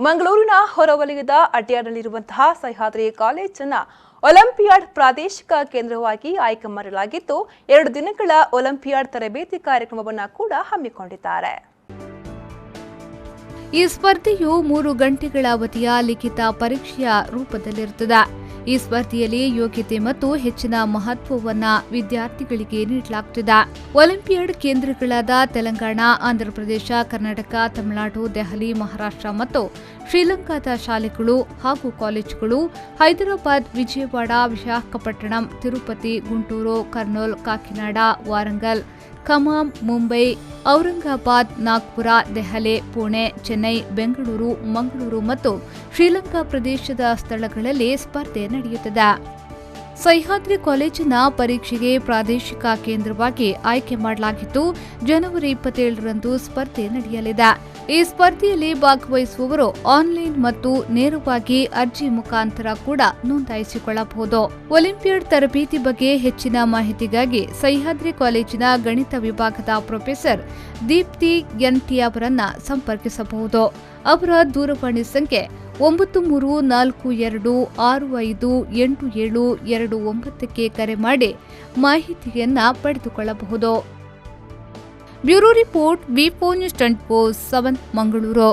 ಮಂಗಳೂರಿನ ಹೊರವಲಯದ ಅಡ್ಯಾರ್ನಲ್ಲಿರುವಂತಹ ಸಹ್ಯಾದ್ರಿ ಕಾಲೇಜನ್ನು ಒಲಿಂಪಿಯಾಡ್ ಪ್ರಾದೇಶಿಕ ಕೇಂದ್ರವಾಗಿ ಆಯ್ಕೆ ಮಾಡಲಾಗಿದ್ದು 2 ದಿನಗಳ ಒಲಿಂಪಿಯಾಡ್ ತರಬೇತಿ ಕಾರ್ಯಕ್ರಮವನ್ನು ಕೂಡ ಹಮ್ಮಿಕೊಂಡಿದ್ದಾರೆ. ಈ ಸ್ಪರ್ಧೆಯು 3 ಗಂಟೆಗಳ ಅವಧಿಯ ಲಿಖಿತ ಪರೀಕ್ಷೆಯ ರೂಪದಲ್ಲಿರುತ್ತದೆ. ಈ ಸ್ಪರ್ಧೆಯಲ್ಲಿ ಯೋಗ್ಯತೆ ಮತ್ತು ಹೆಚ್ಚಿನ ಮಹತ್ವವನ್ನು ವಿದ್ಯಾರ್ಥಿಗಳಿಗೆ ನೀಡಲಾಗುತ್ತಿದೆ. ಒಲಿಂಪಿಯಾಡ್ ಕೇಂದ್ರಗಳಾದ ತೆಲಂಗಾಣ, ಆಂಧ್ರಪ್ರದೇಶ, ಕರ್ನಾಟಕ, ತಮಿಳುನಾಡು, ದೆಹಲಿ, ಮಹಾರಾಷ್ಟ್ರ ಮತ್ತು ಶ್ರೀಲಂಕಾದ ಶಾಲೆಗಳು ಹಾಗೂ ಕಾಲೇಜುಗಳು ಹೈದರಾಬಾದ್, ವಿಜಯವಾಡ, ವಿಶಾಖಪಟ್ಟಣಂ, ತಿರುಪತಿ, ಗುಂಟೂರು, ಕರ್ನೂಲ್, ಕಾಕಿನಾಡ, ವಾರಂಗಲ್, ಖಮ್ಮಂ, ಮುಂಬೈ, ಔರಂಗಾಬಾದ್, ನಾಗ್ಪುರ, ದೆಹಲಿ, ಪುಣೆ, ಚೆನ್ನೈ, ಬೆಂಗಳೂರು, ಮಂಗಳೂರು ಮತ್ತು ಶ್ರೀಲಂಕಾ ಪ್ರದೇಶದ ಸ್ಥಳಗಳಲ್ಲಿ ಸ್ಪರ್ಧೆ ನಡೆಯುತ್ತದೆ. ಸಹ್ಯಾದ್ರಿ ಕಾಲೇಜಿನ ಪರೀಕ್ಷೆಗೆ ಪ್ರಾದೇಶಿಕ ಕೇಂದ್ರವಾಗಿ ಆಯ್ಕೆ ಮಾಡಲಾಗಿದ್ದು ಜನವರಿ 27ರಂದು ಸ್ಪರ್ಧೆ ನಡೆಯಲಿದೆ. ಈ ಸ್ಪರ್ಧೆಯಲ್ಲಿ ಭಾಗವಹಿಸುವವರು ಆನ್ಲೈನ್ ಮತ್ತು ನೇರವಾಗಿ ಅರ್ಜಿ ಮುಖಾಂತರ ಕೂಡ ನೋಂದಾಯಿಸಿಕೊಳ್ಳಬಹುದು. ಒಲಿಂಪಿಯಾಡ್ ತರಬೇತಿ ಬಗ್ಗೆ ಹೆಚ್ಚಿನ ಮಾಹಿತಿಗಾಗಿ ಸಹ್ಯಾದ್ರಿ ಕಾಲೇಜಿನ ಗಣಿತ ವಿಭಾಗದ ಪ್ರೊಫೆಸರ್ ದೀಪ್ತಿ ಎನ್ಟಿ ಅವರನ್ನ ಸಂಪರ್ಕಿಸಬಹುದು. ಅವರ ದೂರವಾಣಿ ಸಂಖ್ಯೆ 9342658729ಕ್ಕೆ ಕರೆ ಮಾಡಿ ಮಾಹಿತಿಯನ್ನ ಪಡೆದುಕೊಳ್ಳಬಹುದು. ಬ್ಯೂರೋ ರಿಪೋರ್ಟ್ ವಿ4 ನ್ಯೂಸ್ 24/7 ಮಂಗಳೂರು.